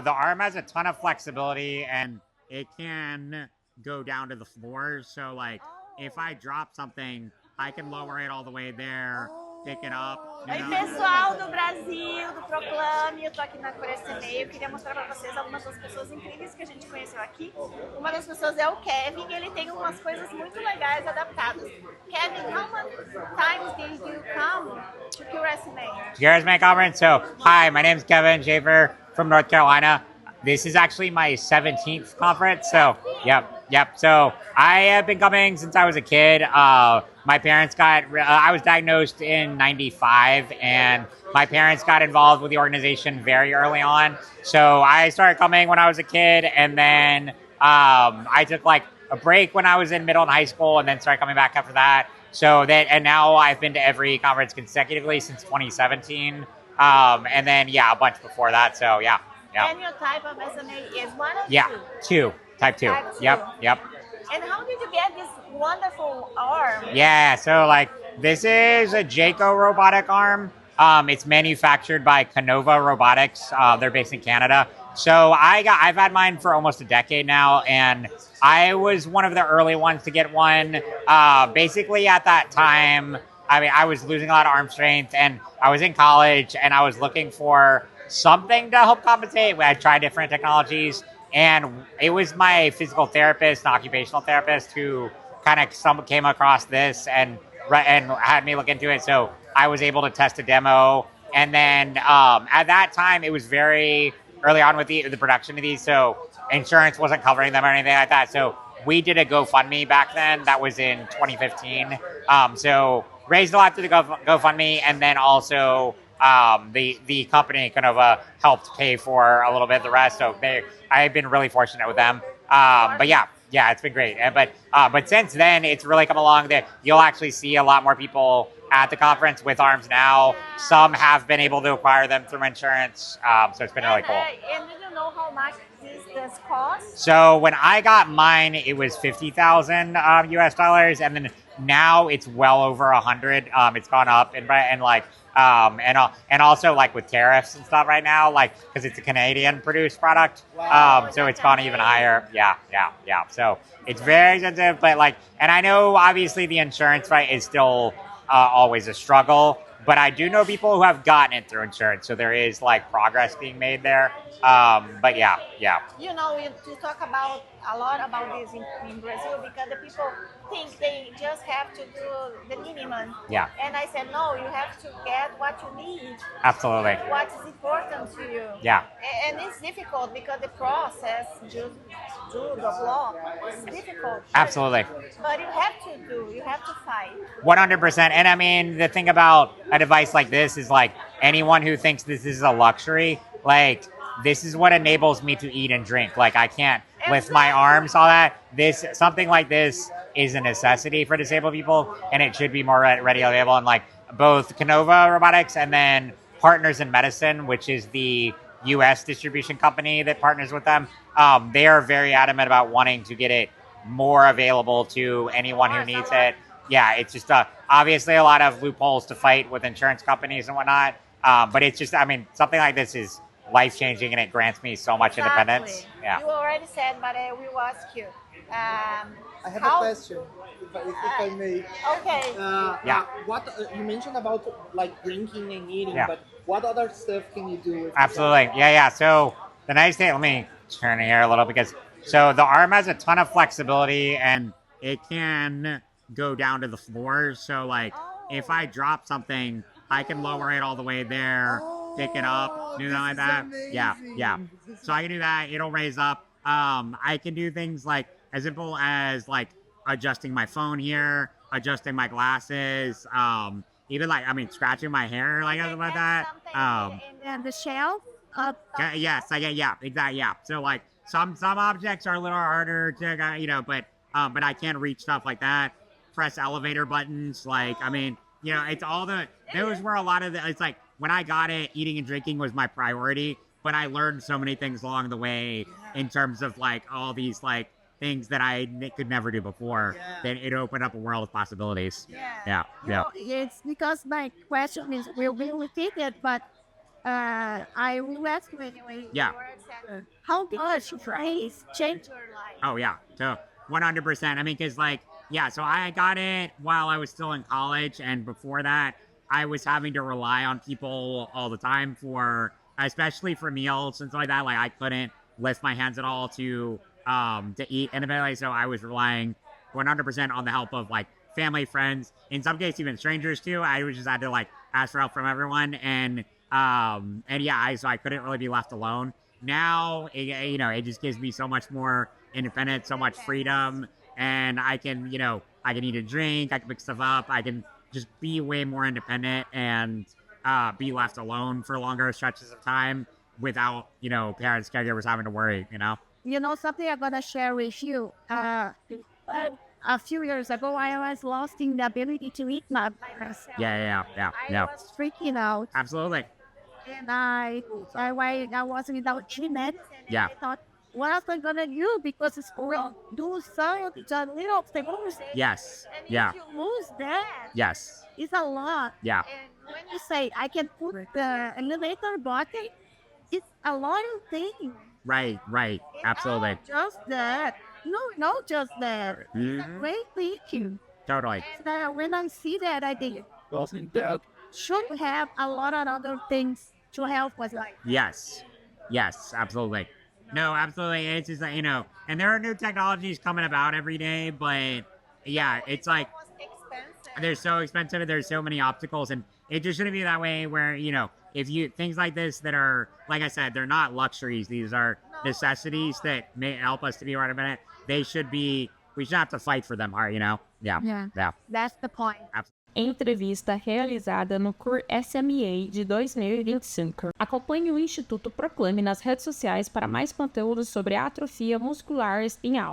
the arm has a ton of flexibility and it can go down to the floor. So like if I drop something, I can lower it all the way there, pick it up. Oi, pessoal do Brasil, do Proclame, eu tô aqui na CURE SMA. Eu queria mostrar para vocês algumas das pessoas incríveis que a gente conheceu aqui. Uma das pessoas é o Kevin, e ele tem umas coisas muito legais adaptadas. Kevin, how many times did you come to CURE SMA? CURE SMA conference. So, hi, my name is Kevin Schaefer from North Carolina. This is actually my 17th conference. So, yep. So, I have been coming since I was a kid. My parents I was diagnosed in 95, and my parents got involved with the organization very early on. So, I started coming when I was a kid, and then I took like a break when I was in middle and high school, and then started coming back after that. And now I've been to every conference consecutively since 2017. And then, a bunch before that. So, yeah. And your type of SMA is one or two. Type 2. Type 2. Yep. And how did you get this wonderful arm? Yeah, so like this is a Jayco robotic arm. It's manufactured by Kinova Robotics. They're based in Canada. So I've had mine for almost a decade now, and I was one of the early ones to get one. Basically at that time, I was losing a lot of arm strength, and I was in college, and I was looking for something to help compensate. I tried different technologies, and it was my physical therapist and occupational therapist who kind of came across this and had me look into it. So I was able to test a demo, and then at that time it was very early on with the production of these, so insurance wasn't covering them or anything like that. So we did a GoFundMe back then. That was in 2015. So raised a lot through the GoFundMe, and then also the company kind of helped pay for a little bit of the rest. So I've been really fortunate with them. But yeah, it's been great. But since then, it's really come along that you'll actually see a lot more people at the conference with arms now. Some have been able to acquire them through insurance. So it's been really cool. And do you know how much this cost? So when I got mine, it was 50,000 US dollars, and then now it's well over 100. It's gone up and like. And also like with tariffs and stuff right now, like because it's a Canadian produced product, so it's gone even higher. Yeah. So it's very expensive, but like, and I know obviously the insurance is still always a struggle, but I do know people who have gotten it through insurance, so there is like progress being made there. But yeah. You know, we talk about a lot about this in Brazil because the people think they just have to do the minimum. Yeah. And I said, no, you have to get what you need. Absolutely. What is important to you. Yeah. And it's difficult because the process to do the law is difficult. Absolutely. But you have to fight. 100%. And I mean, the thing about a device like this is like anyone who thinks this is a luxury, like this is what enables me to eat and drink. Like I can't lift my arms, all that. Something like this is a necessity for disabled people, and it should be more readily available. And like both Kinova Robotics and then Partners in Medicine, which is the U.S. distribution company that partners with them, they are very adamant about wanting to get it more available to anyone who needs it. Yeah, it's just obviously a lot of loopholes to fight with insurance companies and whatnot. But it's just, I mean, something like this is life-changing, and it grants me so much independence. Yeah. You already said, but we will ask you. I have a question, if I may. Okay. What you mentioned about like drinking and eating, Yeah. but what other stuff can you do with Absolutely. Yeah. So the nice thing, let me turn it here a little so the arm has a ton of flexibility, and it can go down to the floor. So like if I drop something, I can lower it all the way there, pick it up, do that like that. Yeah. So I can do that. It'll raise up. I can do things like as simple as like adjusting my phone here, adjusting my glasses, even like, I mean, scratching my hair, like something like that. And the shelf? Yes, exactly. Yeah. So like some objects are a little harder to, but I can reach stuff like that. Press elevator buttons, like, I mean, it's all those were a lot of it's like when I got it, eating and drinking was my priority, but I learned so many things along the way in terms of like all these like things that I could never do before. Then it opened up a world of possibilities. Yeah. It's because my question will be repeated, but I will ask you anyway. Yeah. How does phrase change your life? Oh, yeah. So 100%. I mean, because, like, yeah, so I got it while I was still in college. And before that, I was having to rely on people all the time for, especially for meals and stuff like that. Like, I couldn't lift my hands at all to eat independently. So I was relying 100% on the help of, like, family, friends, in some cases, even strangers, too. I just had to, like, ask for help from everyone. And yeah, so I couldn't really be left alone. Now, it just gives me so much more independence, so much freedom, and I can eat a drink, I can pick stuff up, I can just be way more independent and be left alone for longer stretches of time without, parents, caregivers having to worry, You know something I'm gonna share with you. A few years ago, I was lost in the ability to eat by myself. Yeah. I was freaking out. Absolutely. And I was without any medicine. And Yeah. I thought, what else am I gonna do? Because it's will do some little things. Yes. And Yeah. if you lose that, Yes. it's a lot. Yeah. And when you say I can put the elevator button, it's a lot of things. Right. It's Absolutely. not just that. No, not just that. It's a Mhm. great thinking. Totally. And when I see that, I think, should have a lot of other things to help us. Like, Yes, absolutely. No, absolutely. It's just, and there are new technologies coming about every day, but yeah, it's like, almost expensive. they're so expensive and there's so many obstacles, and it just shouldn't be that way where, if you, things like this that are, like I said, they're not luxuries. These are necessities that may help us to be right a minute. We should have to fight for them hard, Yeah. That's the point. Entrevista realizada no CURE SMA de 2025. Acompanhe o Instituto PROCLAME nas redes sociais para mais conteúdos sobre atrofia muscular espinhal.